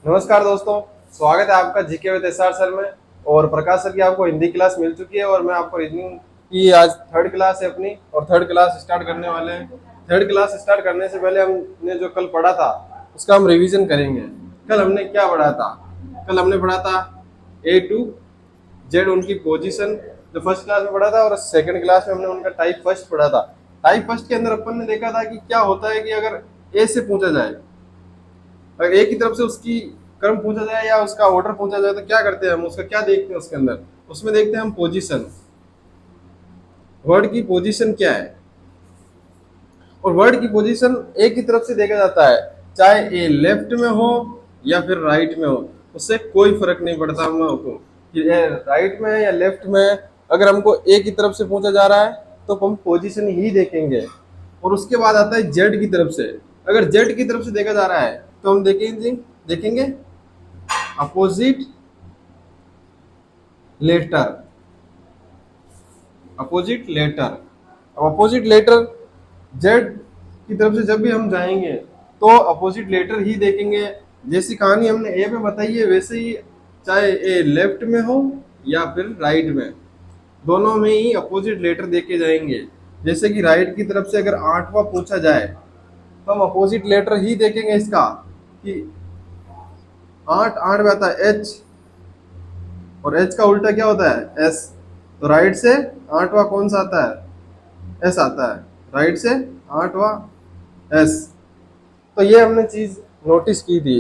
नमस्कार दोस्तों, स्वागत है आपका जीके विद एसआर सर में। और प्रकाश सर की आपको हिंदी क्लास मिल चुकी है और मैं आपको रीजनिंग की आज थर्ड क्लास है अपनी, और थर्ड क्लास स्टार्ट करने वाले हैं। थर्ड क्लास स्टार्ट करने से पहले हमने जो कल पढ़ा था उसका हम रिवीजन करेंगे। कल हमने क्या पढ़ा था? कल हमने पढ़ा था ए टू जेड उनकी पोजीशन, जो फर्स्ट क्लास में पढ़ा था, और सेकंड क्लास में हमने उनका टाइप फर्स्ट पढ़ा था। टाइप फर्स्ट के अंदर अपन ने देखा था कि क्या होता है कि अगर ए से पूछा जाए, अगर एक ही तरफ से उसकी क्रम पूछा जाए या उसका ऑर्डर पूछा जाए, तो क्या करते हैं हम? उसका क्या देखते हैं उसके अंदर? उसमें देखते हैं हम पोजीशन, वर्ड की पोजीशन क्या है। और वर्ड की पोजीशन एक ही तरफ से देखा जाता है, चाहे ए लेफ्ट में हो या फिर राइट में हो, उससे कोई फर्क नहीं पड़ता हमको कि ये राइट में है या लेफ्ट में है। अगर हमको एक ही तरफ से पूछा जा रहा है तो हम पोजीशन ही देखेंगे। और उसके बाद आता है जेड की तरफ से। अगर जेड की तरफ से देखा जा रहा है तो हम देखेंगे अपोजिट लेटर। अपोजिट लेटर, अब अपोजिट लेटर जेड की तरफ से जब भी हम जाएंगे तो अपोजिट लेटर ही देखेंगे। जैसी कहानी हमने ए में बताई है वैसे ही, चाहे ए लेफ्ट में हो या फिर राइट में, दोनों में ही अपोजिट लेटर देखे जाएंगे। जैसे कि राइट की तरफ से अगर आठवां पूछा जाए तो हम अपोजिट लेटर ही देखेंगे इसका, कि आठ आठ में आता है एच, और एच का उल्टा क्या होता है? एस। तो राइट से आठवां कौन सा आता है? एस आता है। राइट से आठवां एस। तो ये हमने चीज नोटिस की थी।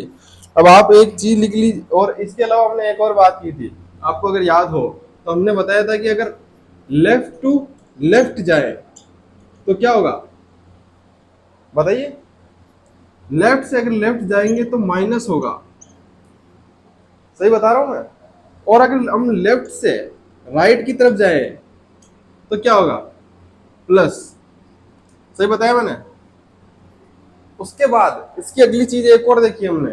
अब आप एक चीज लिख ली। और इसके अलावा हमने एक और बात की थी, आपको अगर याद हो तो हमने बताया था कि अगर लेफ्ट टू लेफ्ट जाए तो क्या होगा? बताइए। लेफ्ट से अगर लेफ्ट जाएंगे तो माइनस होगा, सही बता रहा हूं मैं? और अगर हम लेफ्ट से राइट की तरफ जाए तो क्या होगा? प्लस। सही बताया मैंने? उसके बाद इसकी अगली चीज एक और देखी हमने,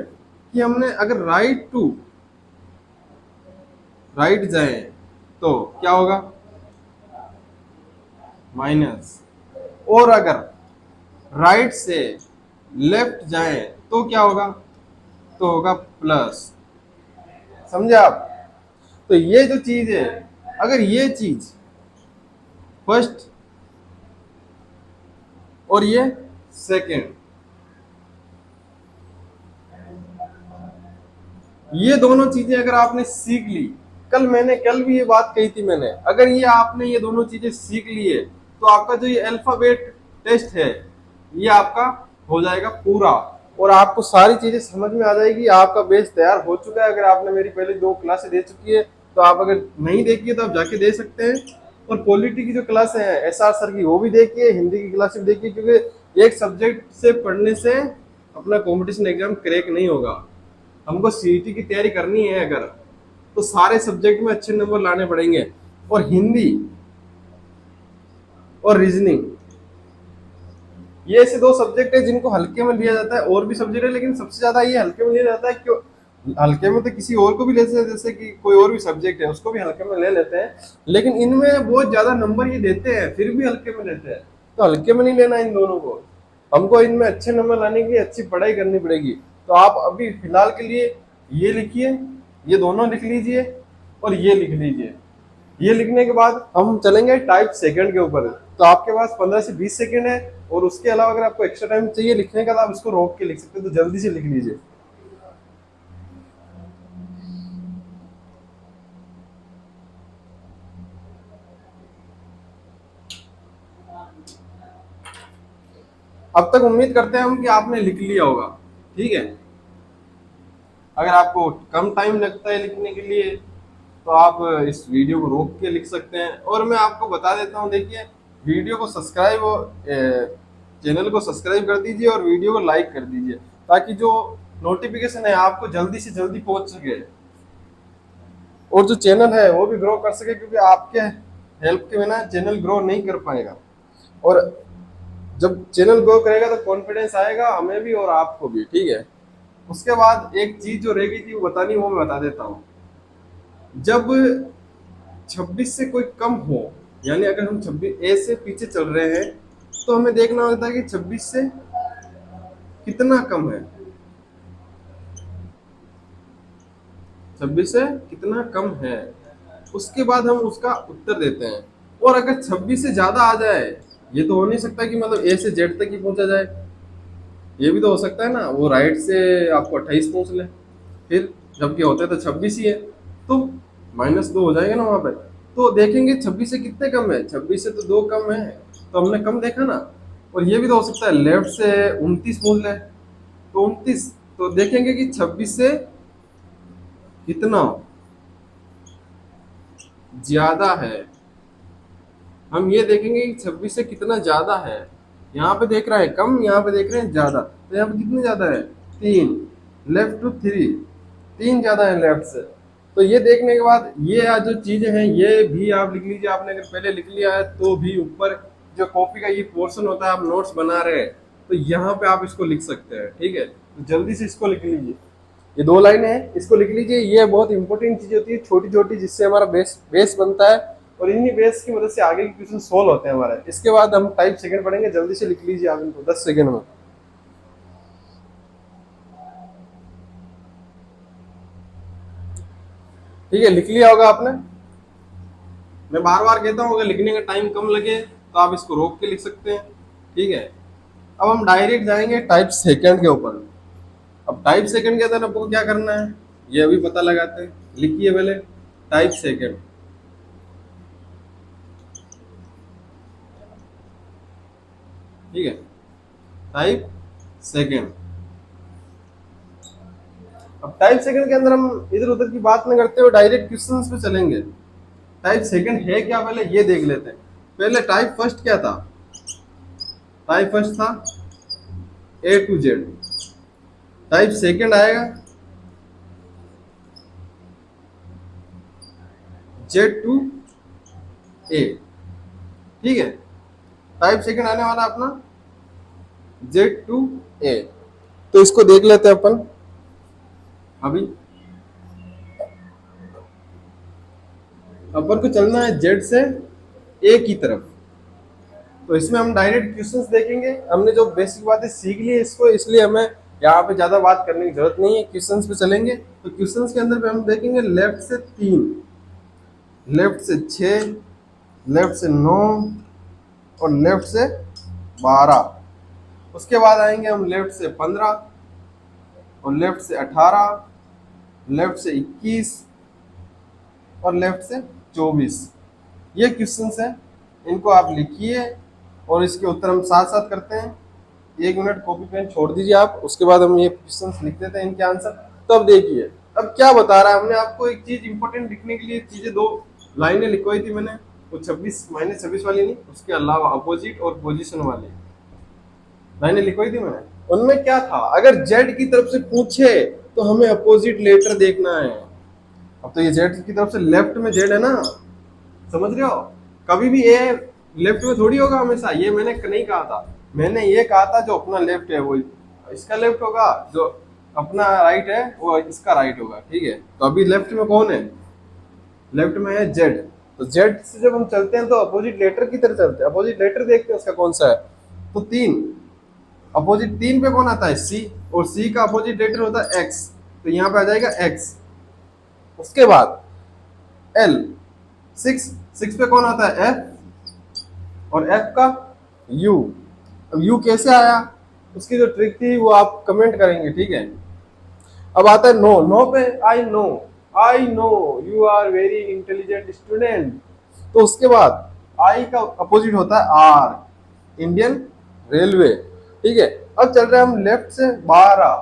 कि हमने अगर राइट टू राइट जाए तो क्या होगा? माइनस। और अगर राइट से लेफ्ट जाए तो क्या होगा? तो होगा प्लस। समझे आप? तो ये जो चीज है, अगर ये चीज फर्स्ट और ये सेकंड, ये दोनों चीजें अगर आपने सीख ली, कल भी ये बात कही थी मैंने, अगर ये आपने ये दोनों चीजें सीख ली है तो आपका जो ये अल्फाबेट टेस्ट है ये आपका हो जाएगा पूरा, और आपको सारी चीजें समझ में आ जाएगी। आपका बेस तैयार हो चुका है। अगर आपने मेरी पहले 2 क्लासें दे चुकी है तो आप अगर नहीं देखी है तो आप जाके दे सकते हैं। और पॉलिटी की जो क्लास है एसआर सर की वो भी देखिए, हिंदी की क्लास भी देखिए, क्योंकि एक सब्जेक्ट से पढ़ने से अपना कंपटीशन एग्जाम क्रैक नहीं होगा। हमको सीईटी की तैयारी करनी है अगर, तो सारे सब्जेक्ट में अच्छे नंबर लाने पड़ेंगे। और हिंदी और रीजनिंग, ये ऐसे 2 सब्जेक्ट है जिनको हल्के में लिया जाता है। और भी सब्जेक्ट है लेकिन सबसे ज्यादा ये हल्के में लिया जाता है। क्यों हल्के में? तो किसी और को भी लेते हैं, जैसे कि कोई और भी सब्जेक्ट है उसको भी हल्के में ले लेते हैं, लेकिन इनमें बहुत ज्यादा नंबर ये देते हैं फिर भी हल्के में लेते हैं। तो हल्के में नहीं लेना इन दोनों को। हमको इनमें अच्छे नंबर लाने के लिए अच्छी पढ़ाई करनी पड़ेगी। तो आप अभी फिलहाल के लिए ये लिखिए, ये दोनों लिख लीजिए और ये लिख लीजिए। ये लिखने के बाद हम चलेंगे टाइप सेकंड के ऊपर। तो आपके पास 15 से 20 सेकंड है, और उसके अलावा अगर आपको एक्स्ट्रा टाइम चाहिए लिखने का तो आप इसको रोक के लिख सकते हैं। तो जल्दी से लिख लीजिए। अब तक उम्मीद करते हैं हम कि आपने लिख लिया होगा। ठीक है, अगर आपको कम टाइम लगता है लिखने के लिए तो आप इस वीडियो को रोक के लिख सकते हैं। और मैं आपको बता देता हूँ, देखिए, वीडियो को सब्सक्राइब और चैनल को सब्सक्राइब कर दीजिए और वीडियो को लाइक कर दीजिए, ताकि जो नोटिफिकेशन है आपको जल्दी से जल्दी पहुंच सके, और जो चैनल है वो भी ग्रो कर सके, क्योंकि आपके हेल्प के बिना चैनल ग्रो नहीं कर पाएगा। और जब चैनल ग्रो करेगा तो कॉन्फिडेंस आएगा हमें भी और आपको भी। ठीक है, उसके बाद एक चीज जो रह गई थी वो बतानी, वो मैं बता देता हूँ। जब 26 से कोई कम हो, यानी अगर हम 26 ए से पीछे चल रहे हैं तो हमें देखना होता है कि 26 से कितना कम है। 26 से कितना कम है, उसके बाद हम उसका उत्तर देते हैं। और अगर 26 से ज्यादा आ जाए, ये तो हो नहीं सकता कि मतलब ए से जेड तक ही पहुंचा जाए, ये भी तो हो सकता है ना वो राइट से आपको 28 पूछ ले, फिर जबकि होते तो 26 ही है, तो -2 हो जाएगा ना वहां पे। तो देखेंगे 26 से कितने कम है, 26 से तो 2 कम है, तो हमने कम देखा ना। और ये भी तो हो सकता है लेफ्ट से 29 पूछ ले, तो 29, तो देखेंगे कि 26 से कितना ज्यादा है। हम ये देखेंगे कि 26 से कितना ज्यादा है। यहाँ पे देख रहे हैं कम, यहाँ पे देख रहे हैं ज्यादा, तो यहाँ पे कितने ज्यादा है, 3, लेफ्ट टू 3, 3 ज्यादा है लेफ्ट से। तो ये देखने के बाद ये जो चीजें हैं ये भी आप लिख लीजिए। आपने अगर पहले लिख लिया है तो भी ऊपर जो कॉपी का ये पोर्शन होता है, आप नोट्स बना रहे हैं तो यहाँ पे आप इसको लिख सकते हैं, ठीक है। तो जल्दी से इसको लिख लीजिए, ये 2 लाइनें हैं, इसको लिख लीजिए। ये बहुत इंपॉर्टेंट चीज होती है, छोटी छोटी, जिससे हमारा बेस बेस बनता है, और इन्हीं बेस की मदद से आगे के क्वेश्चन सोल्व होते हैं हमारे। इसके बाद हम टाइप सेकंड पढ़ेंगे, जल्दी से लिख लीजिए आप इनको 10 सेकंड में। ठीक है, लिख लिया होगा आपने। मैं बार बार कहता हूँ अगर लिखने का टाइम कम लगे तो आप इसको रोक के लिख सकते हैं, ठीक है। अब हम डायरेक्ट जाएंगे टाइप सेकंड के ऊपर। अब टाइप सेकंड के अंदर आपको क्या करना है ये अभी पता लगाते हैं। लिखिए पहले टाइप सेकंड, ठीक है, टाइप सेकंड। अब टाइप सेकंड के अंदर हम इधर उधर की बात न करते हुए डायरेक्ट क्वेश्चंस पे चलेंगे। टाइप सेकंड है क्या पहले ये देख लेते हैं। पहले टाइप फर्स्ट क्या था, टाइप फर्स्ट था ए टू जेड। टाइप सेकंड आएगा जेड टू ए, ठीक है। टाइप सेकंड आने वाला अपना जेड टू ए। तो इसको देख लेते हैं अपन अभी। अपन को चलना है जेड से ए की तरफ, तो इसमें हम डायरेक्ट क्वेश्चंस देखेंगे। हमने जो बेसिक बातें सीख ली है इसको, इसलिए हमें यहाँ पे ज्यादा बात करने की जरूरत नहीं है, क्वेश्चंस पे चलेंगे। तो क्वेश्चंस के अंदर पे हम देखेंगे लेफ्ट से 3, लेफ्ट से 6, लेफ्ट से 9 और लेफ्ट से 12। उसके बाद आएंगे हम लेफ्ट से 15 और लेफ्ट से 18, लेफ्ट से 21 और लेफ्ट से 24। ये क्वेश्चंस हैं, इनको आप लिखिए और इसके उत्तर हम साथ साथ करते हैं। 1 मिनट कॉपी पेन छोड़ दीजिए आप, उसके बाद हम ये क्वेश्चंस लिख देते हैं इनके आंसर। तो अब देखिए अब क्या बता रहा है। हमने आपको एक चीज इंपॉर्टेंट लिखने के लिए चीजें 2 लाइनें लिखवाई थी मैंने, वो 26 -26 वाली नहीं, उसके अलावा अपोजिट और पोजीशन वाली लाइनें लिखवाई थी मैंने। उनमें क्या था, अगर जेड की तरफ से पूछे तो हमें अपोजिट लेटर देखना है। अब तो ये जेड की तरफ से लेफ्ट में जेड है ना, समझ रहे हो। कभी भी ए लेफ्ट में थोड़ी होगा हमेशा, ये मैंने नहीं कहा था। मैंने ये कहा था जो अपना लेफ्ट है वो इसका लेफ्ट होगा, जो अपना राइट है वो इसका राइट होगा, ठीक है। तो अभी लेफ्ट में कौन है, लेफ्ट में है जेड। तो जेड से जब हम चलते हैं तो अपोजिट लेटर की तरफ चलते हैं। अपोजिट लेटर देखते हैं उसका कौन सा है, तो 3। अपोजिट 3 पे कौन आता है, सी, और सी का अपोजिट लेटर होता है एक्स, तो यहाँ पे आ जाएगा एक्स। उसके बाद एल, 6 पे कौन आता है, एफ, और एफ का यू। अब यू कैसे आया, उसकी जो ट्रिक थी वो आप कमेंट करेंगे, ठीक है। अब आता है नो, नो पे I know you are very intelligent student. तो उसके बाद आई का अपोजिट होता है आर, इंडियन रेलवे, ठीक है। अब चल रहे हैं हम लेफ्ट से 12,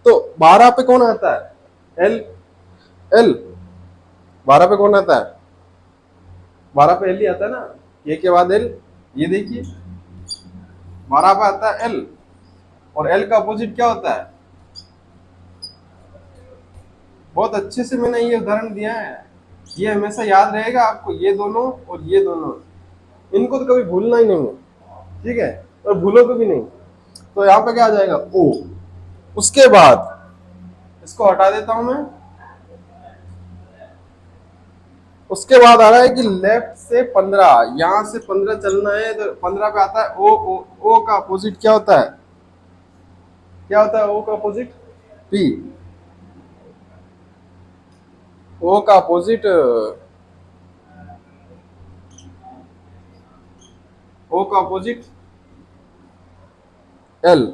तो 12 पे कौन आता है, एल, एल 12 पे कौन आता है, 12 पे एल ही आता है ना, ए के बाद एल। ये देखिए 12 पे आता है एल, और एल का अपोजिट क्या होता है, बहुत अच्छे से मैंने ये उदाहरण दिया है, ये हमेशा याद रहेगा आपको। ये दोनों और ये दोनों, इनको तो कभी भूलना ही नहीं है, ठीक है, और भूलोगे भी नहीं। तो यहाँ पे क्या आ जाएगा, ओ। उसके बाद इसको हटा देता हूं मैं। उसके बाद आ रहा है कि लेफ्ट से 15, यहां से 15 चलना है, तो 15 पे आता है ओ, ओ का अपोजिट क्या होता है, क्या होता है ओ का अपोजिट, पी। ओ का अपोजिट, ओ का अपोजिट एल।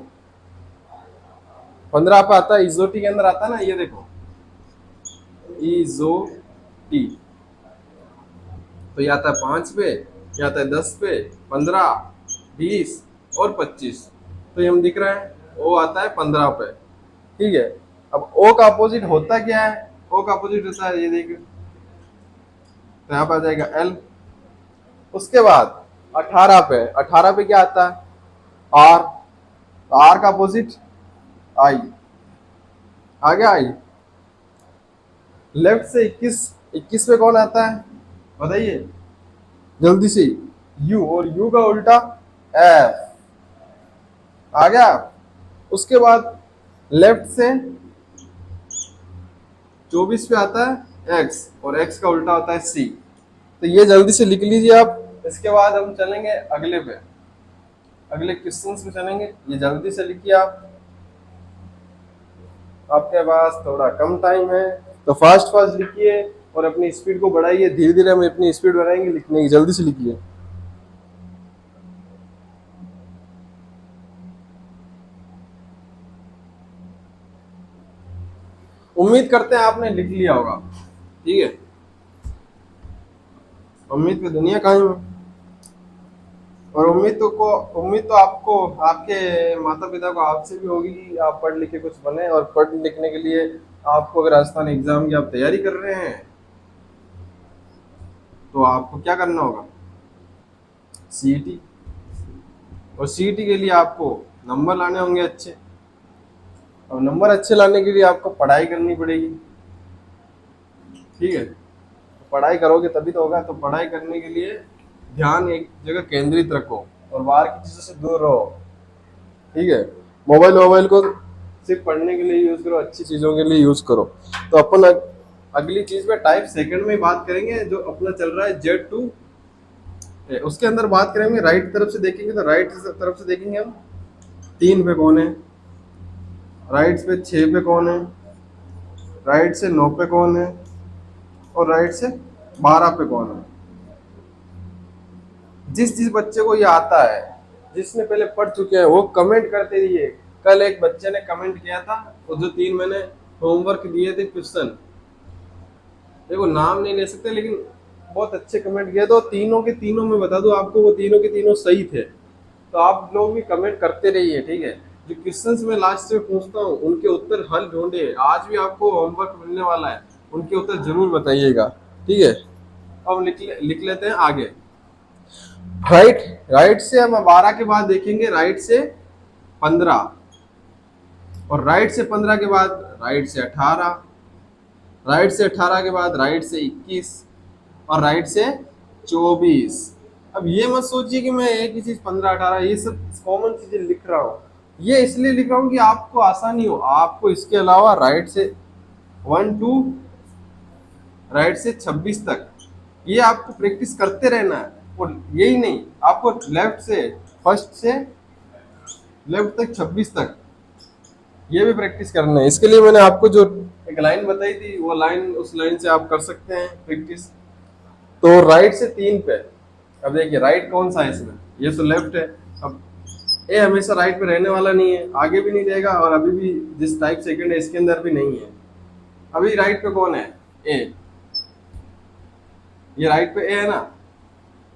15 पे आता है, इजोटी के अंदर आता है ना, ये देखो इजोटी, तो ये आता है 5 पे, ये आता है 10 पे, 15, 20 और 25। तो ये हम दिख रहा है ओ आता है 15 पे, ठीक है। अब ओ का अपोजिट होता क्या है, ओ का अपोजिट होता है ये देखिए, तो यहाँ पे आ जाएगा एल। उसके बाद 18 पे, 18 पे क्या आता है आर, तो आर का अपोजिट आई, आ गया आई। लेफ्ट से 21, 21 पे कौन आता है बताइए जल्दी से, यू, और यू का उल्टा एफ, आ गया। उसके बाद लेफ्ट से 24 पे आता है एक्स, और एक्स का उल्टा होता है सी। तो ये जल्दी से लिख लीजिए आप। इसके बाद हम चलेंगे अगले पे, अगले क्वेश्चन पे चलेंगे, ये जल्दी से लिखिए आप, आपके पास थोड़ा कम टाइम है तो फास्ट फास्ट लिखिए और अपनी स्पीड को बढ़ाइए, धीरे धीरे हम अपनी स्पीड बढ़ाएंगे लिखने की, जल्दी से लिखिए। उम्मीद करते हैं आपने लिख लिया होगा, ठीक है। उम्मीद पे दुनिया कायम है, और उम्मीद तो आपको, आपके माता पिता को आपसे भी होगी कि आप पढ़ लिख के कुछ बने। और पढ़ लिखने के लिए आपको अगर राजस्थान एग्जाम की आप तैयारी कर रहे हैं तो आपको क्या करना होगा, सीईटी, और सीईटी के लिए आपको नंबर लाने होंगे अच्छे, और नंबर अच्छे लाने के लिए आपको पढ़ाई करनी पड़ेगी, ठीक है। पढ़ाई करोगे तभी तो होगा। तो पढ़ाई करने के लिए ध्यान एक जगह केंद्रित रखो और बाहर की चीजों से दूर रहो, ठीक है। मोबाइल को सिर्फ पढ़ने के लिए यूज करो, अच्छी चीजों के लिए यूज करो। तो अपन अगली चीज पे टाइप सेकंड में बात करेंगे, जो अपना चल रहा है Z2, उसके अंदर बात करेंगे। राइट तरफ से देखेंगे तो राइट तरफ से देखेंगे हम 3 पे कौन है, राइट पे 6 पे कौन है, राइट से 9 पे कौन है, और राइट से 12 पे कौन है। जिस जिस बच्चे को ये आता है, जिसने पहले पढ़ चुके हैं, वो कमेंट करते रहिए। कल एक बच्चे ने कमेंट किया था, वो जो 3 मैंने होमवर्क दिए थे क्वेश्चन, देखो नाम नहीं ले सकते लेकिन बहुत अच्छे कमेंट किए, तो तीनों के तीनों में बता दूं आपको, वो तीनों के तीनों सही थे। तो आप लोग भी कमेंट करते रहिए, ठीक है। जो क्वेश्चंस में लास्ट में पूछता हूँ उनके उत्तर हल ढूंढिए, आज भी आपको होमवर्क मिलने वाला है, उनके उत्तर जरूर बताइएगा, ठीक है। अब लिख लेते हैं आगे। राइट, राइट से हम 12 के बाद देखेंगे राइट से 15, और राइट से 15 के बाद राइट से 18, राइट से 18 के बाद राइट से 21, और राइट से 24। अब ये मत सोचिए कि मैं एक ही चीज 15 18 ये सब कॉमन चीजें लिख रहा हूँ, ये इसलिए लिख रहा हूँ कि आपको आसानी हो। आपको इसके अलावा राइट से 1 टू राइट से 26 तक ये आपको प्रैक्टिस करते रहना है। और यही नहीं, आपको लेफ्ट से फर्स्ट से लेफ्ट तक 26 तक ये भी प्रैक्टिस करना है। इसके लिए मैंने आपको जो एक लाइन बताई थी, वो लाइन, उस लाइन से आप कर सकते हैं प्रैक्टिस। तो राइट से 3 पे, अब देखिए राइट कौन सा है इसमें, ये तो लेफ्ट है। अब ए हमेशा राइट पे रहने वाला नहीं है, आगे भी नहीं रहेगा, और अभी भी जिस टाइप सेकंड है इसके अंदर भी नहीं है। अभी राइट पे कौन है, ए, ये राइट पे ए है ना।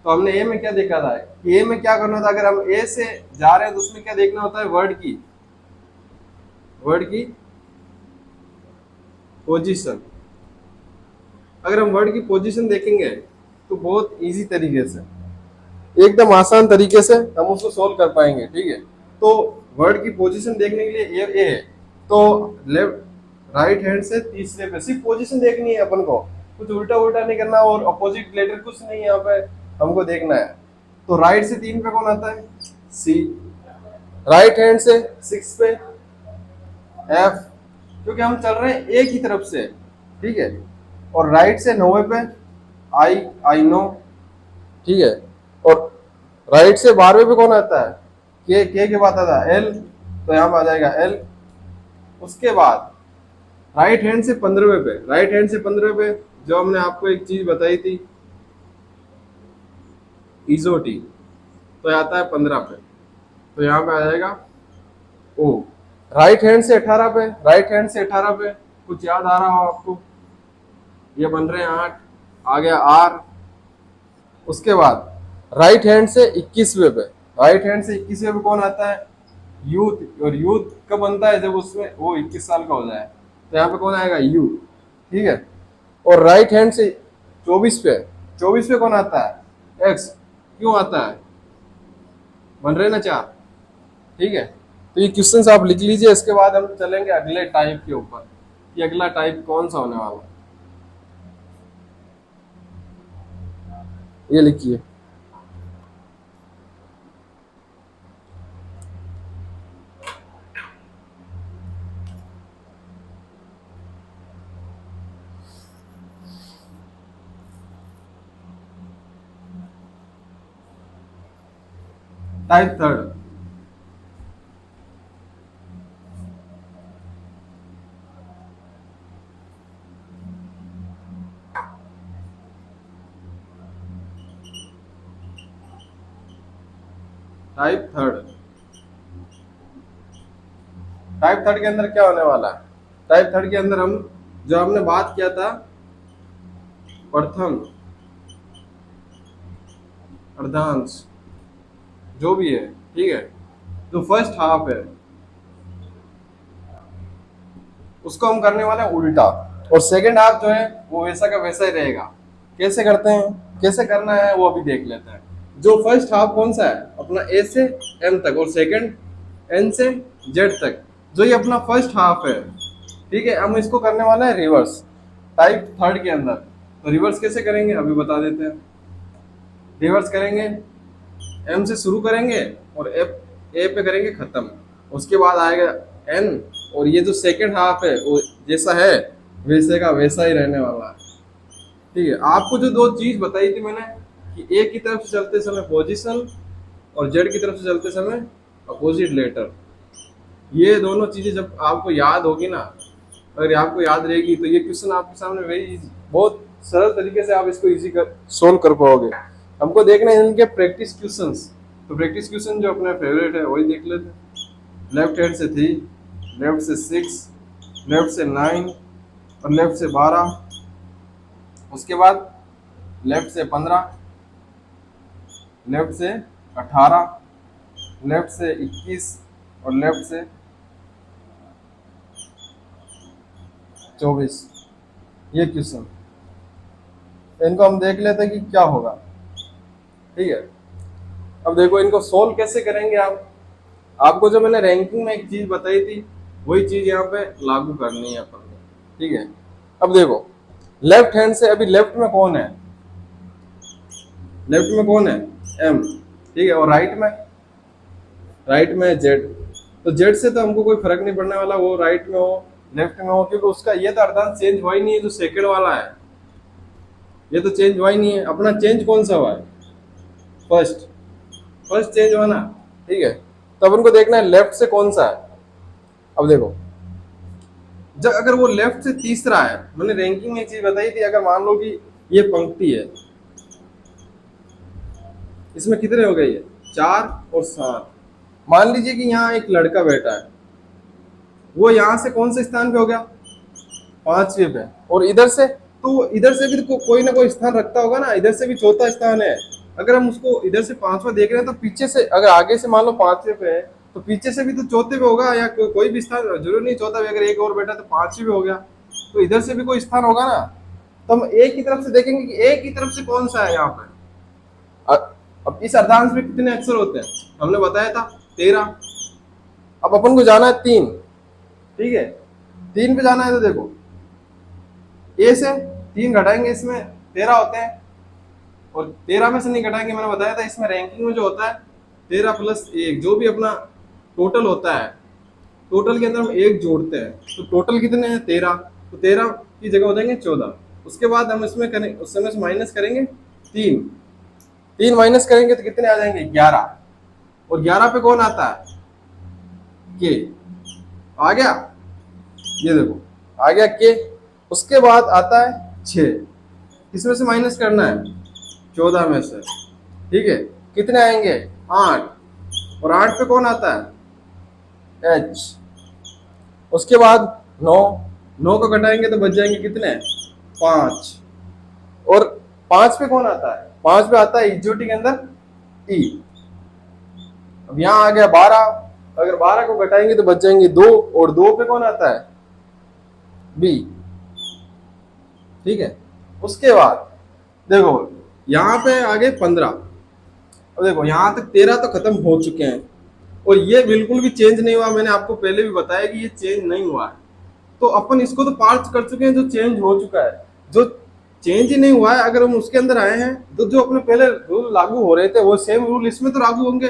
तो हमने ए में क्या देखा था, ए में क्या करना था, अगर हम ए से जा रहे हैं तो उसमें क्या देखना होता है, वर्ड की पोजीशन। अगर हम वर्ड की पोजीशन देखेंगे तो बहुत इजी तरीके से, एकदम आसान तरीके से हम उसको सोल्व कर पाएंगे, ठीक है। तो वर्ड की पोजीशन देखने के लिए ए है, तो लेफ्ट राइट हैंड से तीसरे पे सिर्फ पोजीशन देखनी है अपन को, कुछ उल्टा उल्टा नहीं करना, और अपोजिट लेटर कुछ नहीं यहाँ पे हमको देखना है। तो राइट से 3 पे कौन आता है, सी। राइट हैंड से 6 पे एफ, क्योंकि हम चल रहे हैं ए की तरफ से, ठीक है। और राइट से 9 पे आई नो, ठीक है। और राइट से 12 पे कौन आता है, के के बाद आता है एल, तो यहाँ पे आ जाएगा एल। उसके बाद राइट हैंड से 15वें पे, राइट हैंड से 15वें पे जो हमने आपको एक चीज बताई थी इजोटी, तो आता है 15 पे, तो यहाँ पे आ जाएगा ओ। राइट हैंड से 18 पे, राइट हैंड से 18 पे कुछ याद आ रहा हो आपको, ये बन रहे हैं 8, आ गया आर। उसके बाद राइट हैंड से 21वें पे, राइट हैंड से 21वें पे कौन आता है, यूथ। और यूथ कब बनता है, जब उसमें वो 21 साल का हो जाए, तो यहाँ पे कौन आएगा, यू। ठीक है। और राइट हैंड से 24 पे, 24 पे कौन आता है, एक्स। क्यों आता है, बन रहे ना 4। ठीक है। तो ये क्वेश्चंस आप लिख लीजिए, इसके बाद हम चलेंगे अगले टाइप के ऊपर कि अगला टाइप कौन सा होने वाला है। ये लिखिए, type third. Type third, type third के अंदर क्या होने वाला है, टाइप थर्ड के अंदर हम जो हमने बात किया था प्रथम अर्धांश जो भी है, ठीक है, जो फर्स्ट हाफ है उसको हम करने वाले हैं उल्टा, और सेकंड हाफ जो है वो वैसा का वैसा ही रहेगा। कैसे करते हैं, कैसे करना है वो अभी देख लेते हैं। जो फर्स्ट हाफ कौन सा है अपना, ए से एम तक, और सेकंड एन से जेड तक, जो ये अपना फर्स्ट हाफ है, ठीक है, हम इसको करने वाला है रिवर्स टाइप थर्ड के अंदर। तो रिवर्स कैसे करेंगे अभी बता देते हैं। रिवर्स करेंगे, एम से शुरू करेंगे और एफ ए पे करेंगे खत्म, उसके बाद आएगा एन, और ये जो सेकंड हाफ है वो जैसा है वैसे का वैसा ही रहने वाला है। ठीक है। आपको जो दो चीज बताई थी मैंने कि ए की तरफ से चलते समय पोजीशन और जेड की तरफ से चलते समय अपोजिट लेटर, ये दोनों चीजें जब आपको याद होगी ना, अगर आपको याद रहेगी तो ये क्वेश्चन आपके सामने वही बहुत सरल तरीके से आप इसको इजी कर सोल्व कर पाओगे। हमको देखना है इनके प्रैक्टिस क्वेश्चंस, तो प्रैक्टिस क्वेश्चन जो अपना फेवरेट है वही देख लेते हैं। लेफ्ट हैंड से 3, लेफ्ट से 6, लेफ्ट से 9 और लेफ्ट से 12, उसके बाद लेफ्ट से 15, लेफ्ट से 18, लेफ्ट से 21 और लेफ्ट से 24। ये क्वेश्चन इनको हम देख लेते हैं कि क्या होगा। ठीक है। अब देखो इनको सोल्व कैसे करेंगे आप, आपको जो मैंने रैंकिंग में एक चीज बताई थी वही चीज यहाँ पे लागू करनी है अपन को। ठीक है। अब देखो लेफ्ट हैंड से, अभी लेफ्ट में कौन है, लेफ्ट में कौन है, एम। ठीक है। और राइट में, राइट में जेड। तो जेड से तो हमको कोई फर्क नहीं पड़ने वाला, वो राइट में हो लेफ्ट में हो, क्योंकि उसका ये तो अर्धांश चेंज हुआ ही नहीं है, जो सेकंड वाला है ये तो चेंज हुआ ही नहीं है। अपना चेंज कौन सा हुआ है, फर्स्ट, फर्स्ट चेंज हुआ ना। ठीक है। तो अपन को देखना है लेफ्ट से कौन सा है। अब देखो जब अगर वो लेफ्ट से तीसरा है, मैंने रैंकिंग में एक चीज बताई थी, अगर मान लो कि ये पंक्ति है, इसमें कितने हो गए, ये 4 और 7। मान लीजिए कि यहाँ एक लड़का बैठा है, वो यहाँ से कौन से स्थान पे हो गया, 5वें पे, और इधर से तो इधर से भी तो कोई ना कोई स्थान रखता होगा ना, इधर से भी चौथा स्थान है। अगर हम उसको इधर से 5वां देख रहे हैं तो पीछे से, अगर आगे से मान लो 5वें पे है तो पीछे से भी तो चौथे पे होगा, या कोई भी स्थान, जरूर नहीं चौथा पे, अगर एक और बैठा तो 5वें पे हो गया, तो इधर से भी कोई स्थान होगा ना। तो हम ए की तरफ से देखेंगे कि ए की तरफ से कौन सा है यहाँ पे। अब इस अर्धांश में कितने अक्षर होते हैं, हमने बताया था 13। अब अपन को जाना है 3। ठीक है। 3 पे जाना है तो देखो ए से 3 घटाएंगे, इसमें 13 होते हैं, और 13 में से नहीं घटाएंगे, मैंने बताया था इसमें रैंकिंग में जो होता है 13 प्लस 1, जो भी अपना टोटल होता है, टोटल के अंदर हम 1 जोड़ते हैं, तो टोटल कितने हैं 13, तो 13 की जगह हो जाएंगे 14। उसके बाद हम इसमें करें, उस समय से माइनस करेंगे 3, 3 माइनस करेंगे तो कितने आ जाएंगे 11, और 11 पे कौन आता है, के। आ गया, ये देखो आ गया के। उसके बाद आता है 6, किसमें से माइनस करना है, 14 में से, ठीक है। कितने आएंगे, 8, और 8 पे कौन आता है, एच। उसके बाद 9, 9 को घटाएंगे तो बच जाएंगे कितने, 5, और 5 पे कौन आता है, 5 पे आता है इक्विटी के अंदर ई। अब यहाँ आ गया 12, अगर 12 को घटाएंगे तो बच जाएंगे 2, और 2 पे कौन आता है, बी, ठीक है। उसके बाद देखो यहाँ पे आ गए 15। अब देखो यहाँ तक 13 तो खत्म हो चुके हैं, और ये बिल्कुल भी चेंज नहीं हुआ। मैंने आपको पहले भी बताया कि ये चेंज नहीं हुआ है, तो अपन इसको तो पार्ट कर चुके हैं जो चेंज हो चुका है। जो चेंज ही नहीं हुआ है, अगर हम उसके अंदर आए हैं तो जो अपने पहले रूल लागू हो रहे थे वो सेम रूल इसमें तो लागू होंगे।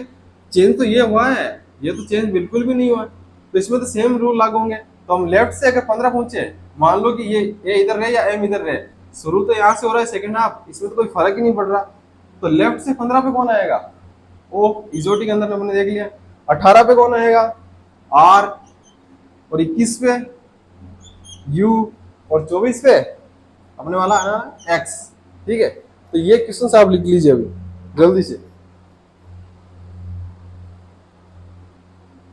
चेंज तो ये हुआ है, ये तो चेंज बिल्कुल भी नहीं हुआ है, तो इसमें तो सेम रूल लागू होंगे। तो हम लेफ्ट से अगर 15 पहुंचे, मान लो कि ये ए इधर रहे या एम इधर रहे, शुरू तो यहाँ से हो रहा है सेकंड हाफ, इसमें तो कोई फर्क ही नहीं पड़ रहा। तो लेफ्ट से 15 पे कौन आएगा, ओ इजोटी के अंदर हमने देख लिया। 18 पे कौन आएगा, आर, और 21 पे यू, और 24 पे अपने वाला है ना एक्स, ठीक है। तो ये क्वेश्चन आप लिख लीजिए अभी जल्दी से।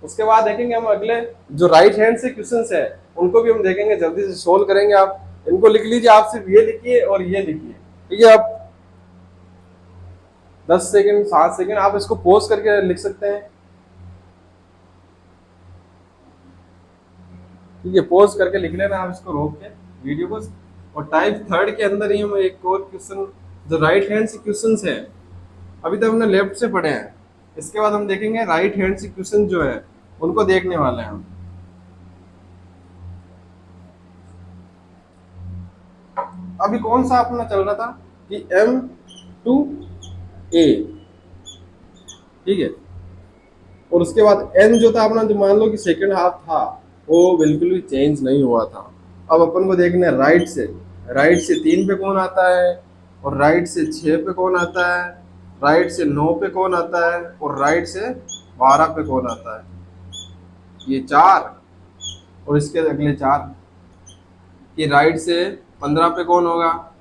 उसके बाद देखेंगे हम अगले जो राइट हैंड से क्वेश्चंस है उनको भी हम देखेंगे, जल्दी से सोल्व करेंगे। आप इनको लिख लीजिए, आप सिर्फ ये लिखिए और ये लिखिए, ठीक है। आप 10 सेकंड 7 सेकंड आप इसको पॉज करके लिख सकते हैं, ठीक है। पॉज करके लिख लेना आप इसको रोक के वीडियो को। और टाइप 3 के अंदर ही हम एक और क्वेश्चन जो राइट हैंड से क्वेश्चंस हैं, अभी तक हमने लेफ्ट से पढ़े हैं, इसके बाद हम देखेंगे राइट हैंड से क्वेश्चन जो है उनको देखने वाले हैं हम। अभी कौन सा अपना चल रहा था कि M2A, ठीक है। और उसके बाद N जो था अपना, जो मान लो कि सेकंड हाफ था, वो बिल्कुल भी चेंज नहीं हुआ था। अब अपन को देखना है राइट से, राइट से 3 पे कौन आता है, और राइट से 6 पे कौन आता है, राइट से 9 पे कौन आता है, और राइट से 12 पे कौन आता है। ये 4 और इसके अगले 4, कि राइट से 15 पे कौन होगा,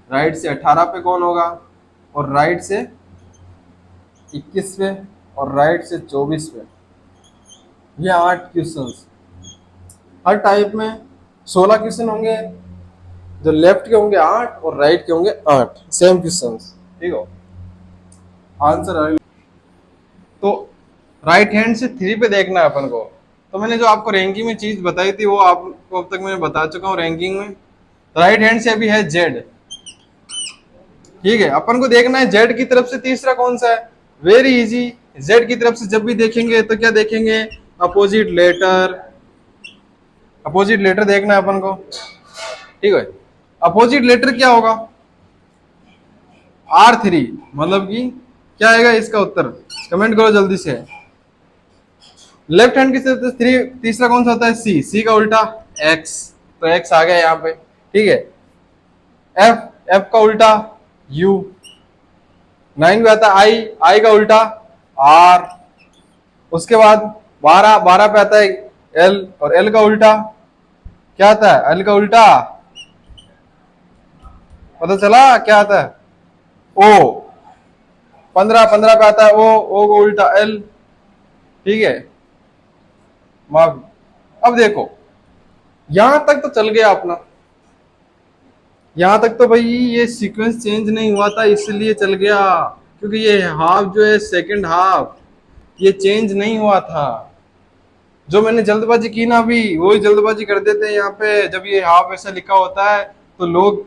राइट से 18 पे कौन होगा, और राइट से 21 पे, और राइट से 24 पे। ये 8 क्वेश्चंस, हर टाइप में 16 क्वेश्चन होंगे। जो लेफ्ट के होंगे 8 और राइट के होंगे 8, सेम क्वेश्चंस, ठीक हो। आंसर तो राइट हैंड से 3 पे देखना है अपन को। तो मैंने जो आपको रैंकिंग में चीज बताई थी वो आपको अब तक मैंने बता चुका हूँ रैंकिंग में। राइट हैंड से अभी है जेड, ठीक है। अपन को देखना है जेड की तरफ से तीसरा कौन सा है, वेरी इजी। जेड की तरफ से जब भी देखेंगे तो क्या देखेंगे, अपोजिट लेटर, अपोजिट लेटर देखना है अपन को, ठीक है। अपोजिट लेटर क्या होगा, R3, मतलब कि क्या आएगा इसका उत्तर, कमेंट करो जल्दी से। लेफ्ट हैंड की तरफ से तीसरा कौन सा होता है, सी, सी का उल्टा एक्स, तो एक्स आ गया यहाँ पे, ठीक है। एफ, एफ का उल्टा यू, 9 पे आता है आई, आई का उल्टा आर। उसके बाद 12, 12 पे आता है एल, और एल का उल्टा क्या आता है, एल का उल्टा पता चला क्या आता है, ओ। 15, 15 पे आता है ओ, ओ का उल्टा एल, ठीक है। माफ, अब देखो यहां तक तो चल गया अपना, यहां तक तो भाई ये सीक्वेंस चेंज नहीं हुआ था इसलिए चल गया, क्योंकि ये हाफ जो है सेकंड हाफ ये चेंज नहीं हुआ था। जो मैंने जल्दबाजी की ना अभी, वही जल्दबाजी कर देते हैं यहाँ पे। जब ये हाफ ऐसा लिखा होता है तो लोग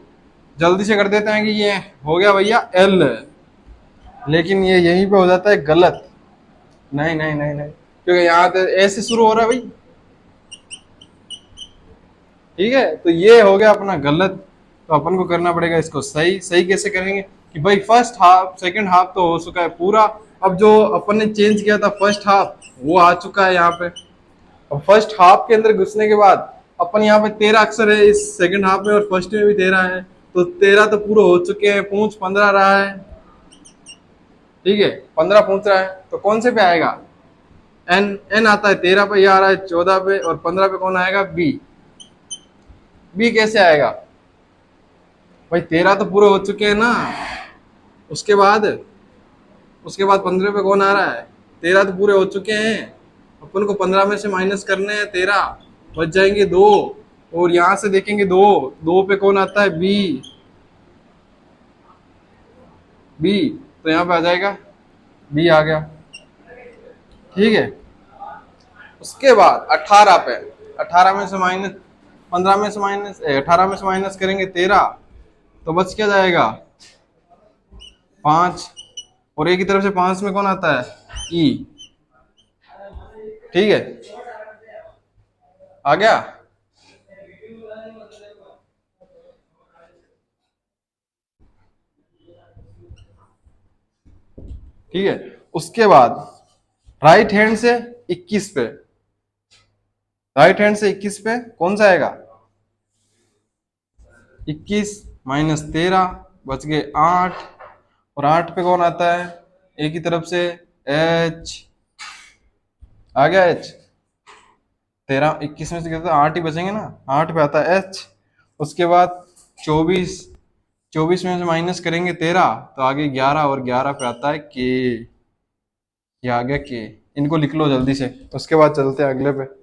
जल्दी से कर देते हैं कि ये हो गया भैया एल, लेकिन ये यहीं पे हो जाता है गलत। नहीं नहीं नहीं नहीं, क्योंकि यहाँ तो ऐसे शुरू हो रहा है भाई, ठीक है। तो ये हो गया अपना गलत, तो अपन को करना पड़ेगा इसको सही। सही कैसे करेंगे कि भाई फर्स्ट हाफ सेकंड हाफ तो हो चुका है पूरा, अब जो अपन ने चेंज किया था फर्स्ट हाफ वो आ चुका है यहाँ पे। अब फर्स्ट हाफ के अंदर घुसने के बाद अपन यहाँ पे 13 अक्षर है इस सेकंड हाफ में, और फर्स्ट में भी 13 है, तो 13 तो पूरे हो चुके हैं, पूंछ 15 रहा है, ठीक है। 15 पूंछ रहा है, तो कौन से पे आएगा, एन, एन आता है 13 पे, ये आ रहा है 14 पे, और 15 पे कौन आएगा, बी। बी कैसे आएगा भाई, 13 तो पूरे हो चुके हैं ना। उसके बाद उसके बाद 15 पे कौन आ रहा है, 13 तो पूरे हो चुके हैं। अपन को 15 में से माइनस करने हैं 13, बच जाएंगे 2। और यहां से देखेंगे 2, 2 पे कौन आता है, बी। बी तो यहाँ पे आ जाएगा, बी आ गया। ठीक है। उसके बाद 18 पे, 18 में से माइनस, 15 में से माइनस 18 में से माइनस करेंगे 13, तो बच क्या जाएगा 5। और एक ही तरफ से 5 में कौन आता है, ई। ठीक है, आ गया। ठीक है। उसके बाद राइट हैंड से 21 पे, राइट हैंड से 21 पे कौन सा आएगा, 21 माइनस 13, बच गए 8। और 8 पे कौन आता है, एक ही तरफ से एच। आ गया एच। 13 21 में से कहते 8 ही बचेंगे ना, 8 पे आता है एच। उसके बाद 24, 24 में से माइनस करेंगे 13, तो आगे 11, और 11 पे आता है के। ये आ गया के। इनको लिख लो जल्दी से, उसके बाद चलते हैं अगले पे।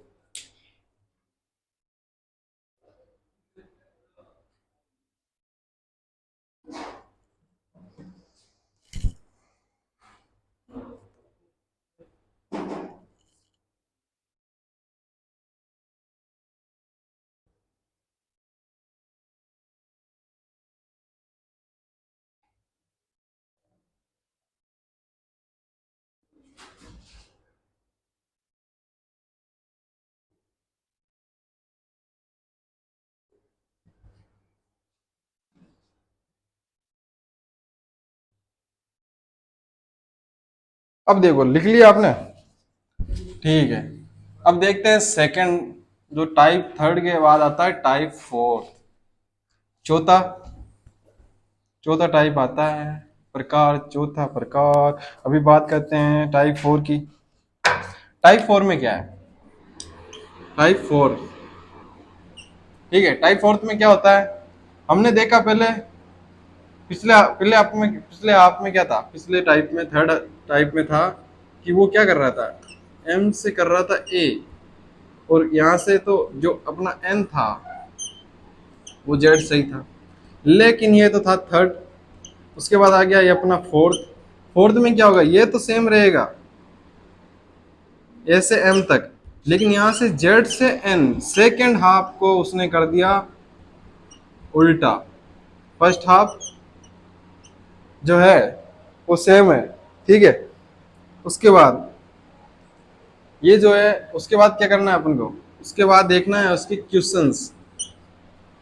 अब देखो लिख लिया आपने, ठीक है। अब देखते हैं सेकंड, जो टाइप थर्ड के बाद आता है टाइप फोर्थ। चौथा, चौथा टाइप आता है प्रकार, चौथा प्रकार। अभी बात करते हैं टाइप फोर की। टाइप फोर में क्या है, टाइप फोर, ठीक है। टाइप फोर्थ में क्या होता है, हमने देखा पहले, पिछले हाफ में क्या था, पिछले टाइप में, थर्ड टाइप में था कि वो क्या कर रहा था, एम से कर रहा था ए, और यहाँ से तो जो अपना एन था वो जेड सही था। लेकिन ये तो था थर्ड। उसके बाद आ गया ये अपना फोर्थ। फोर्थ में क्या होगा, ये तो सेम रहेगा ए से एम तक, लेकिन यहां से जेड से एन सेकेंड हाफ को उसने कर दिया उल्टा। फर्स्ट हाफ जो है वो सेम है, ठीक है। उसके बाद ये जो है, उसके बाद क्या करना है अपन को, उसके बाद देखना है उसके क्वेश्चंस।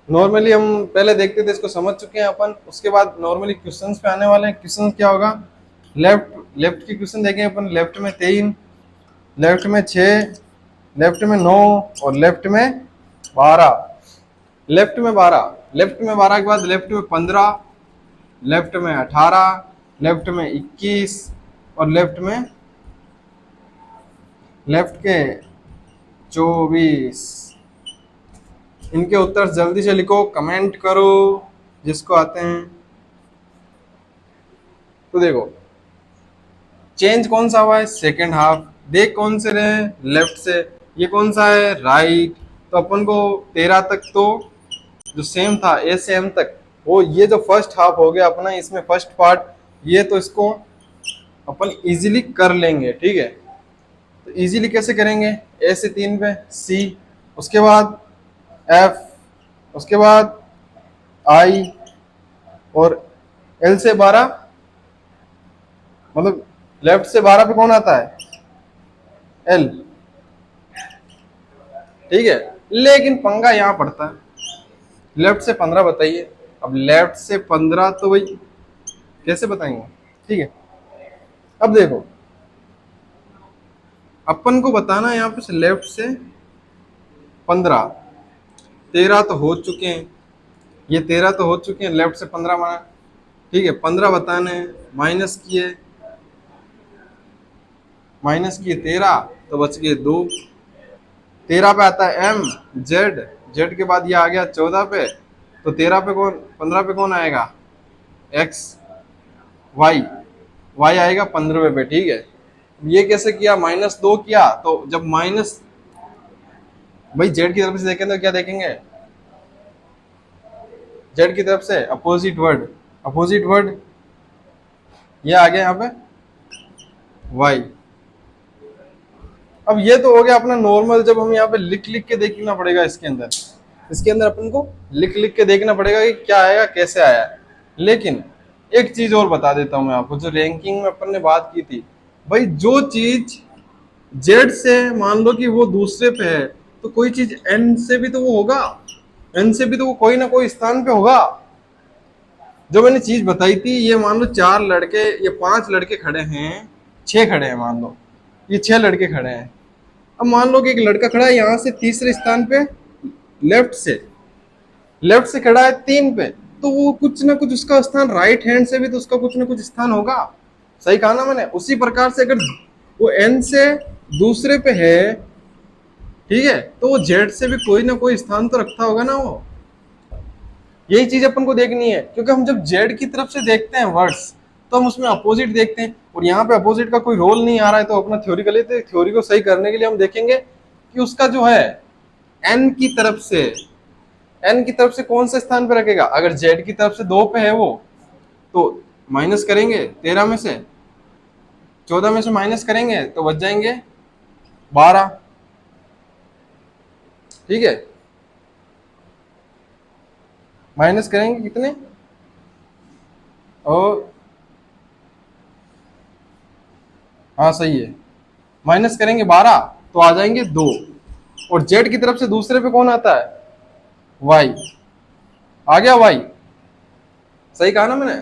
नॉर्मली हम पहले देखते थे, इसको समझ चुके हैं अपन। उसके बाद नॉर्मली क्वेश्चंस पे आने वाले हैं। क्वेश्चन क्या होगा, लेफ्ट, लेफ्ट की क्वेश्चन देखेंगे अपन। लेफ्ट में 3, लेफ्ट में 6, लेफ्ट में 9, और लेफ्ट में 12। लेफ्ट में 12, लेफ्ट में 12 के बाद लेफ्ट में 15, लेफ्ट में 18, लेफ्ट में 21, और लेफ्ट में, लेफ्ट के 24। इनके उत्तर जल्दी से लिखो, कमेंट करो जिसको आते हैं। तो देखो चेंज कौन सा हुआ है, सेकेंड हाफ। देख कौन से रहे, लेफ्ट से। ये कौन सा है, राइट। तो अपन को 13 तक तो जो सेम था ए से एम तक, वो ये जो फर्स्ट हाफ हो गया अपना, इसमें फर्स्ट पार्ट, ये तो इसको अपन इजीली कर लेंगे, ठीक है। तो इजीली कैसे करेंगे, ए से 3 पे सी, उसके बाद एफ, उसके बाद आई, और एल से 12, मतलब लेफ्ट से 12 पे कौन आता है, एल, ठीक है। लेकिन पंगा यहाँ पड़ता है, लेफ्ट से 15 बताइए। अब लेफ्ट से 15 तो भाई कैसे बताएंगे, ठीक है। अब देखो अपन को बताना है यहाँ पे लेफ्ट से 15, 13 तो हो चुके हैं, ये 13 तो हो चुके हैं, लेफ्ट से 15 माना, ठीक है। 15 बताने हैं, माइनस किए, माइनस किए 13, तो बच गए 2। 13 पे आता है एम, जेड, जेड के बाद ये आ गया 14 पे, तो 13 पे कौन, 15 पे कौन आएगा, एक्स, वाई, वाई आएगा 15 पे, ठीक है। ये कैसे किया, -2 किया, तो जब माइनस, भाई जेड की तरफ से देखें तो क्या देखेंगे, जेड की तरफ से अपोजिट वर्ड, अपोजिट वर्ड ये आ गया यहाँ पे वाई। अब ये तो हो गया अपना नॉर्मल, जब हम यहाँ पे लिख लिख के देखना पड़ेगा इसके अंदर, इसके अंदर अपन को लिख लिख के देखना पड़ेगा कि क्या आएगा कैसे आया। लेकिन एक चीज और बता देता हूँ मैं आपको, जो रैंकिंग में अपन ने बात की थी, भाई जो चीज जेड से मान लो कि वो दूसरे पे है, तो कोई चीज एन से भी तो वो होगा, एन से भी तो वो कोई ना कोई स्थान पे होगा। जो मैंने चीज बताई थी, ये मान लो 4 लड़के, ये 5 लड़के खड़े हैं, 6 खड़े हैं, मान लो ये 6 लड़के खड़े हैं। अब मान लो कि एक लड़का खड़ा है यहाँ से तीसरे स्थान पे, लेफ्ट से, लेफ्ट से खड़ा है 3 पे, तो वो कुछ ना कुछ उसका स्थान, राइट हैंड से भी तो उसका कुछ ना कुछ स्थान होगा। सही कहा ना मैंने। उसी प्रकार से अगर वो एन से दूसरे पे है, ठीक है, तो वो जेड से भी कोई ना कोई स्थान तो रखता होगा ना वो। यही चीज अपन को देखनी है, क्योंकि हम जब जेड की तरफ से देखते हैं वर्ड्स, तो हम उसमें अपोजिट देखते हैं, और यहाँ पे अपोजिट का कोई रोल नहीं आ रहा है, तो अपना थ्योरी कर लेते हैं। थ्योरी को सही करने के लिए हम देखेंगे कि उसका जो है एन की तरफ से, एन की तरफ से कौन से स्थान पे रखेगा। अगर जेड की तरफ से 2 पे है वो, तो माइनस करेंगे 13 में से, 14 में से माइनस करेंगे तो बच जाएंगे 12, ठीक है। माइनस करेंगे कितने, और हाँ सही है, माइनस करेंगे 12 तो आ जाएंगे 2। और जेड की तरफ से दूसरे पे कौन आता है, वाई, आ गया वाई। सही कहा ना मैंने।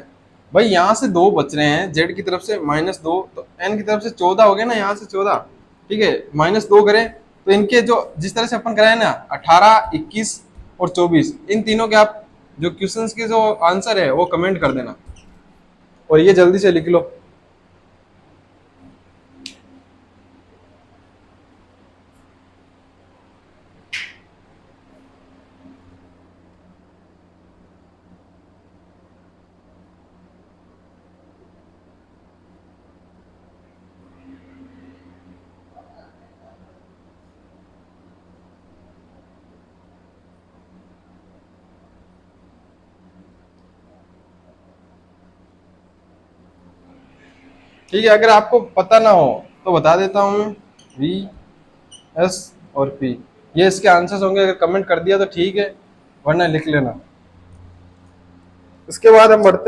भाई यहाँ से 2 बच रहे हैं, जेड की तरफ से -2, तो एन की तरफ से 14 हो गया ना, यहाँ से 14, ठीक है। -2 करें तो इनके जो, जिस तरह से अपन कराए ना 18, 21 और 24, इन तीनों के आप जो क्वेश्चंस के जो आंसर है वो कमेंट कर देना, और ये जल्दी से लिख लो। ठीक है, अगर आपको पता ना हो तो बता देता हूँ मैं, वी, एस और पी, ये इसके आंसर्स होंगे। अगर कमेंट कर दिया तो ठीक है, वरना लिख लेना। इसके बाद हम बढ़ते